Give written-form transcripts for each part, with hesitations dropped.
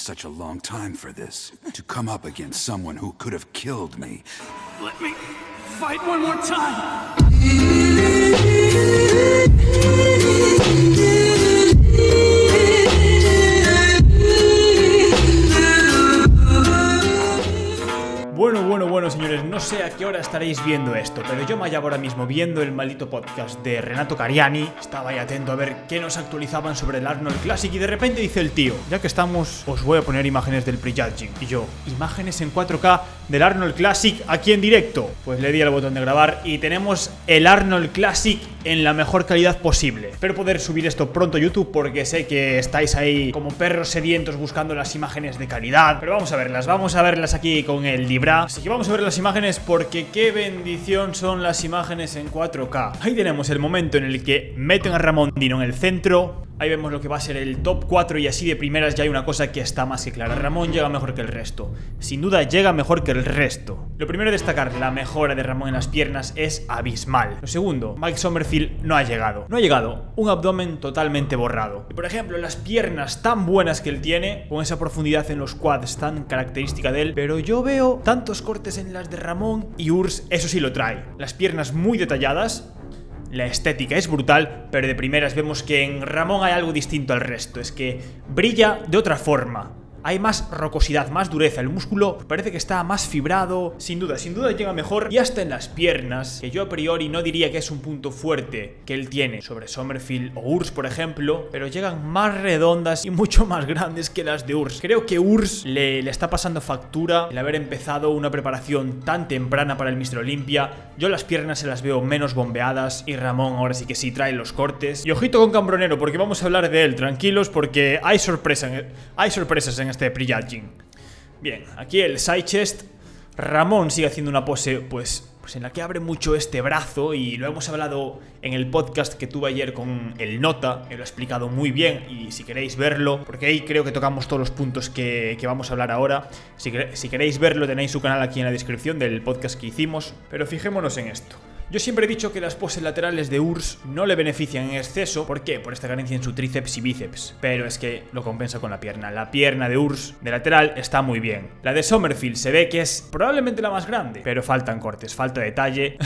such a long time for this. To come up against someone who could have killed me. Let me fight one more time. Bueno, señores, no sé a qué hora estaréis viendo esto, pero yo me hallaba ahora mismo viendo el maldito podcast de Renato Cariani. Estaba ahí atento a ver qué nos actualizaban sobre el Arnold Classic y de repente dice el tío: ya que estamos, os voy a poner imágenes del prejudging. Y yo, imágenes en 4K del Arnold Classic aquí en directo. Pues le di al botón de grabar y tenemos el Arnold Classic en la mejor calidad posible. Espero poder subir esto pronto a YouTube porque sé que estáis ahí como perros sedientos buscando las imágenes de calidad. Pero vamos a verlas aquí con el Libra. Así que vamos a ver las imágenes porque qué bendición son las imágenes en 4K. Ahí tenemos el momento en el que meten a Ramón Dino en el centro. Ahí vemos lo que va a ser el top 4 y así de primeras ya hay una cosa que está más que clara. Ramón llega mejor que el resto. Sin duda llega mejor que el resto. Lo primero a destacar, la mejora de Ramón en las piernas es abismal. Lo segundo, Mike Sommerfield no ha llegado. No ha llegado. Un abdomen totalmente borrado. Y por ejemplo, las piernas tan buenas que él tiene, con esa profundidad en los quads tan característica de él, pero yo veo tantos cortes en las de Ramón y Urs, eso sí lo trae. Las piernas muy detalladas. La estética es brutal, pero de primeras vemos que en Ramón hay algo distinto al resto. Es que brilla de otra forma. Hay más rocosidad, más dureza. El músculo parece que está más fibrado. Sin duda llega mejor. Y hasta en las piernas, que yo a priori no diría que es un punto fuerte que él tiene sobre Sommerfield o Urs, por ejemplo, pero llegan más redondas y mucho más grandes que las de Urs. Creo que Urs le está pasando factura el haber empezado una preparación tan temprana para el Mr. Olympia. Yo las piernas se las veo menos bombeadas y Ramón ahora sí que sí trae los cortes. Y ojito con Cambronero porque vamos a hablar de él, tranquilos, porque hay sorpresas en este prejudging. Bien, aquí el side chest. Ramón sigue haciendo una pose pues en la que abre mucho este brazo y lo hemos hablado en el podcast que tuve ayer con el Nota, que lo he explicado muy bien y si queréis verlo, porque ahí creo que tocamos todos los puntos que vamos a hablar ahora, si queréis verlo tenéis su canal aquí en la descripción del podcast que hicimos, pero fijémonos en esto. Yo siempre he dicho que las poses laterales de Urs no le benefician en exceso. ¿Por qué? Por esta carencia en su tríceps y bíceps. Pero es que lo compensa con la pierna. La pierna de Urs de lateral está muy bien. La de Sommerfield se ve que es probablemente la más grande, pero faltan cortes, falta detalle.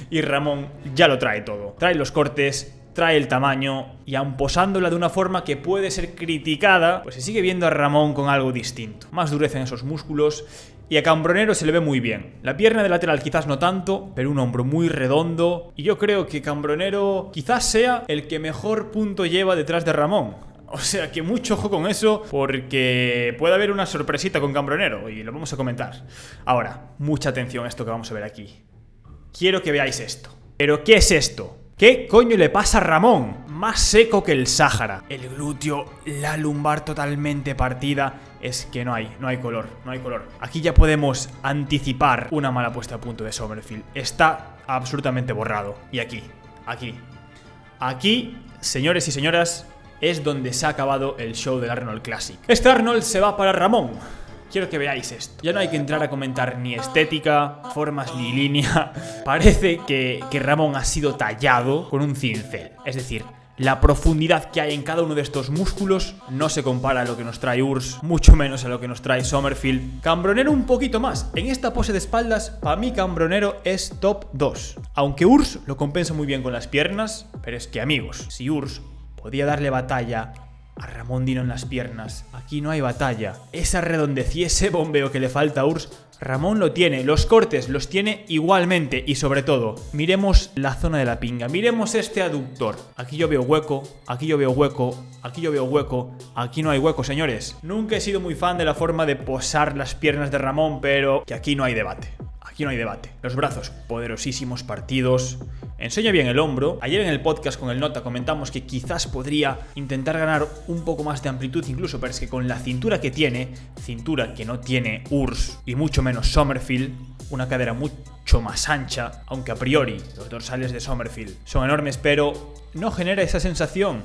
Y Ramón ya lo trae todo. Trae los cortes, trae el tamaño y aun posándola de una forma que puede ser criticada, pues se sigue viendo a Ramón con algo distinto. Más dureza en esos músculos. Y a Cambronero se le ve muy bien. La pierna de lateral quizás no tanto, pero un hombro muy redondo. Y yo creo que Cambronero quizás sea el que mejor punto lleva detrás de Ramón. O sea que mucho ojo con eso, porque puede haber una sorpresita con Cambronero y lo vamos a comentar. Ahora, mucha atención a esto que vamos a ver aquí. Quiero que veáis esto. ¿Pero qué es esto? ¿Qué coño le pasa a Ramón? Más seco que el Sáhara. El glúteo, la lumbar totalmente partida. Es que no hay color. Aquí ya podemos anticipar una mala puesta a punto de Sommerfield. Está absolutamente borrado. Y aquí, señores y señoras, es donde se ha acabado el show del Arnold Classic. Este Arnold se va para Ramón. Quiero que veáis esto. Ya no hay que entrar a comentar ni estética, formas ni línea. Parece que Ramón ha sido tallado con un cincel. Es decir, la profundidad que hay en cada uno de estos músculos no se compara a lo que nos trae Urs, mucho menos a lo que nos trae Sommerfield. Cambronero un poquito más. En esta pose de espaldas, para mí Cambronero es top 2. Aunque Urs lo compensa muy bien con las piernas, pero es que amigos, si Urs podía darle batalla a Ramón Dino en las piernas, aquí no hay batalla. Esa redondez y ese bombeo que le falta a Urs, Ramón lo tiene. Los cortes los tiene igualmente. Y sobre todo, miremos la zona de la pinga. Miremos este aductor. Aquí yo veo hueco, aquí yo veo hueco, aquí yo veo hueco. Aquí no hay hueco, señores. Nunca he sido muy fan de la forma de posar las piernas de Ramón, pero que aquí no hay debate. Aquí no hay debate. Los brazos poderosísimos, partidos. Enseña bien el hombro. Ayer en el podcast con el Nota comentamos que quizás podría intentar ganar un poco más de amplitud incluso, pero es que con la cintura que tiene, cintura que no tiene Urs y mucho menos Sommerfield, una cadera mucho más ancha, aunque a priori los dorsales de Sommerfield son enormes, pero no genera esa sensación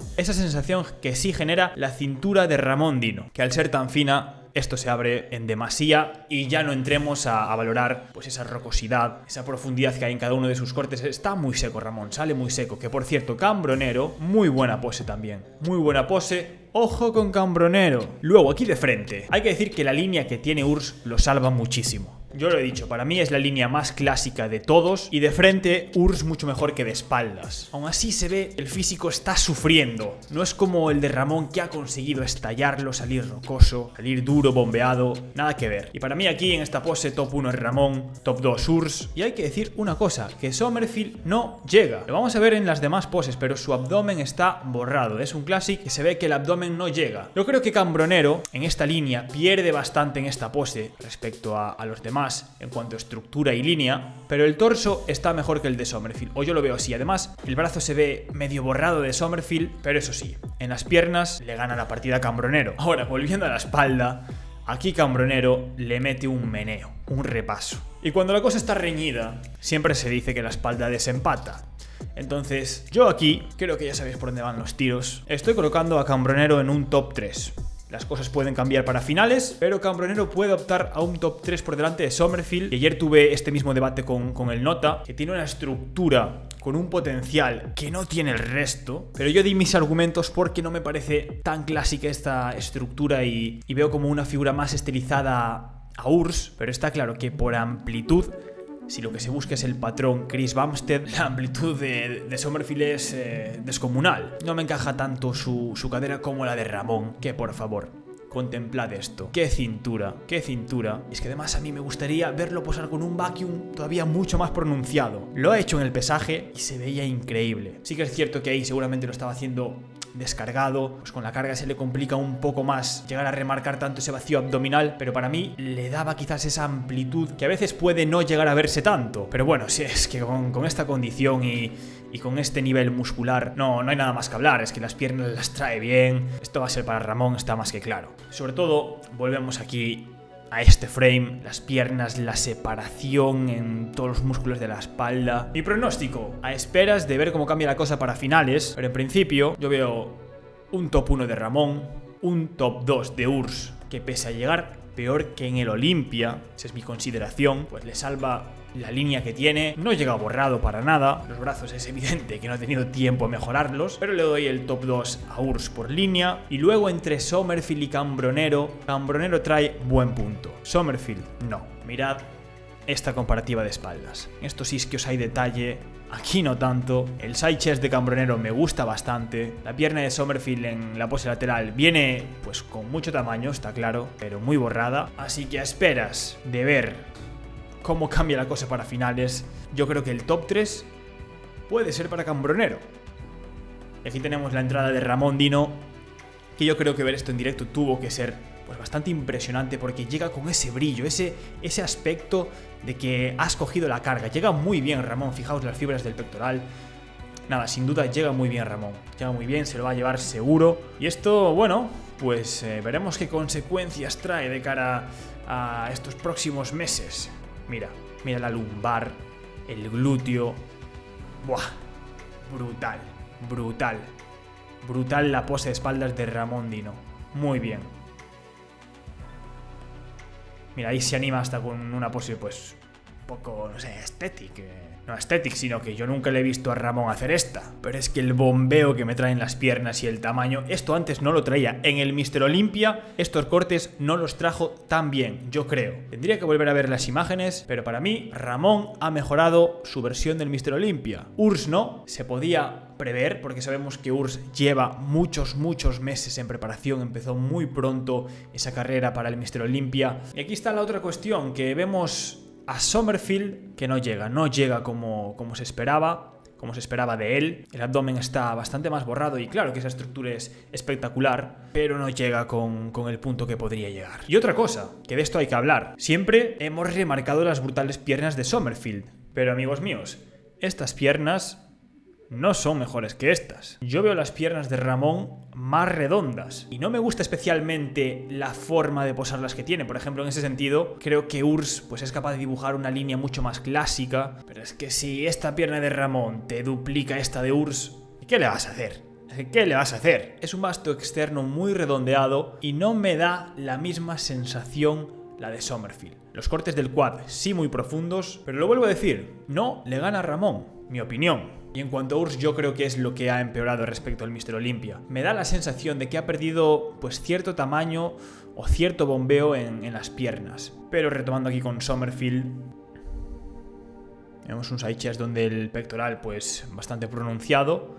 que sí genera la cintura de Ramón Dino, que al ser tan fina esto se abre en demasía y ya no entremos a valorar pues esa rocosidad, esa profundidad que hay en cada uno de sus cortes. Está muy seco Ramón, sale muy seco, que por cierto, Cambronero, muy buena pose también, muy buena pose. Ojo con Cambronero. Luego, aquí de frente, hay que decir que la línea que tiene Urs lo salva muchísimo. Yo lo he dicho, para mí es la línea más clásica de todos y de frente Urs mucho mejor que de espaldas. Aún así se ve, el físico está sufriendo. No es como el de Ramón que ha conseguido estallarlo, salir rocoso, salir duro, bombeado, nada que ver. Y para mí aquí en esta pose top 1 es Ramón, top 2 Urs. Y hay que decir una cosa, que Sommerfield no llega. Lo vamos a ver en las demás poses, pero su abdomen está borrado. Es un clásico que se ve que el abdomen no llega. Yo creo que Cambronero en esta línea pierde bastante en esta pose respecto a los demás en cuanto a estructura y línea, pero el torso está mejor que el de Sommerfield, o yo lo veo así. Además, el brazo se ve medio borrado de Sommerfield, pero eso sí, en las piernas le gana la partida a Cambronero. Ahora, volviendo a la espalda, aquí Cambronero le mete un meneo, un repaso. Y cuando la cosa está reñida, siempre se dice que la espalda desempata. Entonces, yo aquí, creo que ya sabéis por dónde van los tiros, estoy colocando a Cambronero en un top 3. Las cosas pueden cambiar para finales, pero Cambronero puede optar a un top 3 por delante de Sommerfield. Y ayer tuve este mismo debate con el Nota, que tiene una estructura con un potencial que no tiene el resto. Pero yo di mis argumentos porque no me parece tan clásica esta estructura y veo como una figura más estilizada a Urs. Pero está claro que por amplitud, si lo que se busca es el patrón Chris Bumstead, la amplitud de Sommerfield es descomunal. No me encaja tanto su cadera como la de Ramón, que por favor, contemplad esto. ¡Qué cintura! ¡Qué cintura! Es que además a mí me gustaría verlo posar con un vacuum todavía mucho más pronunciado. Lo ha hecho en el pesaje y se veía increíble. Sí que es cierto que ahí seguramente lo estaba haciendo descargado, pues con la carga se le complica un poco más llegar a remarcar tanto ese vacío abdominal, pero para mí le daba quizás esa amplitud que a veces puede no llegar a verse tanto. Pero bueno, si es que con esta condición y con este nivel muscular no hay nada más que hablar, es que las piernas las trae bien. Esto va a ser para Ramón, está más que claro. Sobre todo, volvemos aquí a este frame, las piernas, la separación en todos los músculos de la espalda. Mi pronóstico, a esperas de ver cómo cambia la cosa para finales, pero en principio yo veo un top 1 de Ramón, un top 2 de Urs, que pese a llegar peor que en el Olimpia, esa es mi consideración, pues le salva la línea que tiene, no llega borrado para nada, los brazos es evidente que no ha tenido tiempo a mejorarlos, pero le doy el top 2 a Urs por línea, y luego entre Sommerfield y Cambronero trae buen punto, Sommerfield no. Mirad esta comparativa de espaldas, en estos isquios hay detalle, aquí no tanto, el side chest de Cambronero me gusta bastante, la pierna de Sommerfield en la pose lateral viene pues con mucho tamaño, está claro, pero muy borrada, así que a esperas de ver cómo cambia la cosa para finales, yo creo que el top 3 puede ser para Cambronero. Y aquí tenemos la entrada de Ramón Dino, que yo creo que ver esto en directo tuvo que ser pues bastante impresionante, porque llega con ese brillo, ese aspecto de que has cogido la carga. Llega muy bien Ramón, fijaos las fibras del pectoral. Nada, sin duda llega muy bien Ramón, llega muy bien, se lo va a llevar seguro. Y esto, bueno, pues veremos qué consecuencias trae de cara a estos próximos meses. Mira la lumbar, el glúteo. Buah, brutal la pose de espaldas de Ramón Dino. Muy bien. Mira, ahí se anima hasta con una pose pues un poco, no sé, estética. No estética, sino que yo nunca le he visto a Ramón hacer esta. Pero es que el bombeo que me traen las piernas y el tamaño, esto antes no lo traía. En el Mr. Olympia, estos cortes no los trajo tan bien, yo creo. Tendría que volver a ver las imágenes, pero para mí, Ramón ha mejorado su versión del Mr. Olympia. Urs no, se podía prever, porque sabemos que Urs lleva muchos meses en preparación, empezó muy pronto esa carrera para el Mr. Olympia. Y aquí está la otra cuestión, que vemos a Sommerfield que no llega como se esperaba de él. El abdomen está bastante más borrado y claro que esa estructura es espectacular, pero no llega con el punto que podría llegar. Y otra cosa, que de esto hay que hablar, siempre hemos remarcado las brutales piernas de Sommerfield, pero amigos míos, estas piernas no son mejores que estas. Yo veo las piernas de Ramón más redondas y no me gusta especialmente la forma de posarlas que tiene. Por ejemplo, en ese sentido, creo que Urs pues es capaz de dibujar una línea mucho más clásica, pero es que si esta pierna de Ramón te duplica esta de Urs, ¿qué le vas a hacer? ¿Qué le vas a hacer? Es un vasto externo muy redondeado y no me da la misma sensación la de Sommerfield. Los cortes del quad sí muy profundos, pero lo vuelvo a decir, no le gana a Ramón, mi opinión. Y en cuanto a Urs, yo creo que es lo que ha empeorado respecto al Mr. Olympia. Me da la sensación de que ha perdido pues cierto tamaño o cierto bombeo en las piernas. Pero retomando aquí con Summerfield, vemos un side chest donde el pectoral pues bastante pronunciado.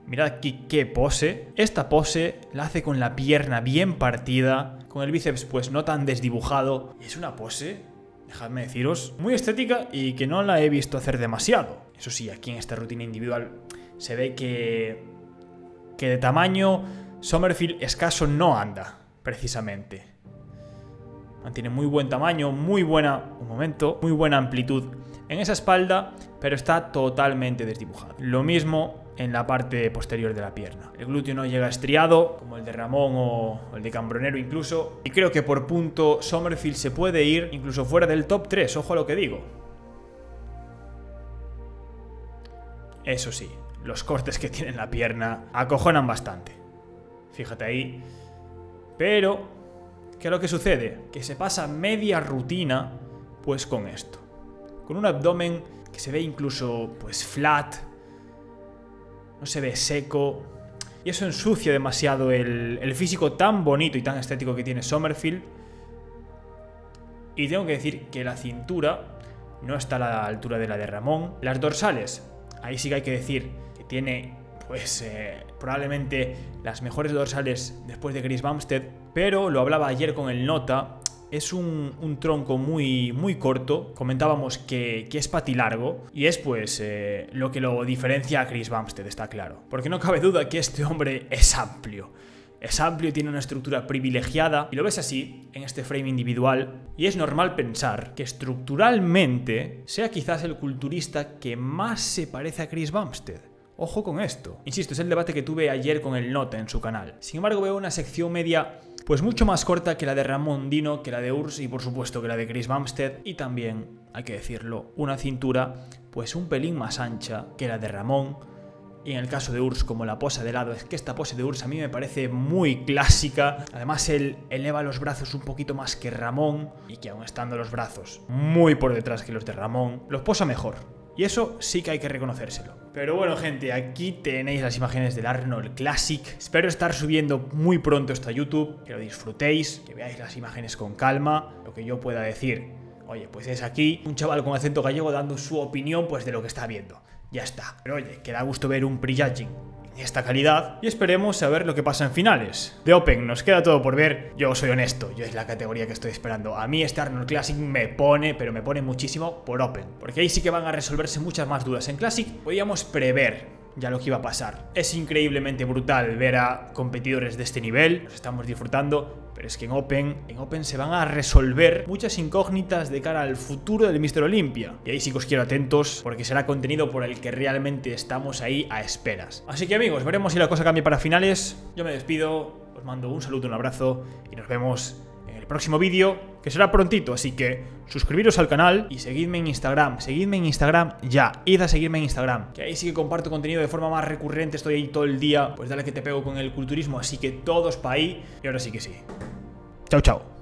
Mirad aquí qué pose. Esta pose la hace con la pierna bien partida, con el bíceps pues no tan desdibujado. Y es una pose, dejadme deciros, muy estética y que no la he visto hacer demasiado. Eso sí, aquí en esta rutina individual se ve que de tamaño Summerfield escaso no anda, precisamente. Mantiene muy buen tamaño, muy buena amplitud en esa espalda, pero está totalmente desdibujado. Lo mismo en la parte posterior de la pierna. El glúteo no llega estriado, como el de Ramón o el de Cambronero incluso. Y creo que por punto Summerfield se puede ir incluso fuera del top 3, ojo a lo que digo. Eso sí, los cortes que tiene en la pierna acojonan bastante. Fíjate ahí. Pero, ¿qué es lo que sucede? Que se pasa media rutina pues con esto. Con un abdomen que se ve incluso pues flat, no se ve seco, y eso ensucia demasiado el físico tan bonito y tan estético que tiene Summerfield. Y tengo que decir que la cintura no está a la altura de la de Ramón. Las dorsales, ahí sí que hay que decir que tiene pues probablemente las mejores dorsales después de Chris Bumstead, pero lo hablaba ayer con el Nota. Es un tronco muy corto. Comentábamos que es patilargo. Y es pues lo que lo diferencia a Chris Bumstead, está claro. Porque no cabe duda que este hombre es amplio. Es amplio y tiene una estructura privilegiada. Y lo ves así, en este frame individual. Y es normal pensar que estructuralmente sea quizás el culturista que más se parece a Chris Bumstead. Ojo con esto. Insisto, es el debate que tuve ayer con el Nota en su canal. Sin embargo, veo una sección media pues mucho más corta que la de Ramón Dino, que la de Urs y por supuesto que la de Chris Bumstead. Y también, hay que decirlo, una cintura pues un pelín más ancha que la de Ramón. Y en el caso de Urs, como la pose de lado, es que esta pose de Urs a mí me parece muy clásica. Además, él eleva los brazos un poquito más que Ramón, y que aun estando los brazos muy por detrás que los de Ramón, los posa mejor. Y eso sí que hay que reconocérselo. Pero bueno, gente, aquí tenéis las imágenes del Arnold Classic. Espero estar subiendo muy pronto esto a YouTube, que lo disfrutéis, que veáis las imágenes con calma. Lo que yo pueda decir, oye, pues es aquí un chaval con acento gallego dando su opinión pues de lo que está viendo. Ya está. Pero oye, que da gusto ver un pre-judging en esta calidad y esperemos a ver lo que pasa en finales. De Open nos queda todo por ver. Yo soy honesto, yo es la categoría que estoy esperando. A mí este Arnold Classic me pone, pero me pone muchísimo por Open, porque ahí sí que van a resolverse muchas más dudas. En Classic podíamos prever ya lo que iba a pasar. Es increíblemente brutal ver a competidores de este nivel, los estamos disfrutando, pero es que en Open se van a resolver muchas incógnitas de cara al futuro del Mr. Olympia. Y ahí sí que os quiero atentos, porque será contenido por el que realmente estamos ahí a esperas. Así que amigos, veremos si la cosa cambia para finales. Yo me despido, os mando un saludo, un abrazo y nos vemos en el próximo vídeo, que será prontito, así que suscribiros al canal y seguidme en Instagram. Seguidme en Instagram ya, id a seguirme en Instagram, que ahí sí que comparto contenido de forma más recurrente, estoy ahí todo el día, pues dale que te pego con el culturismo, así que todos pa' ahí, y ahora sí que sí. Chao, chao.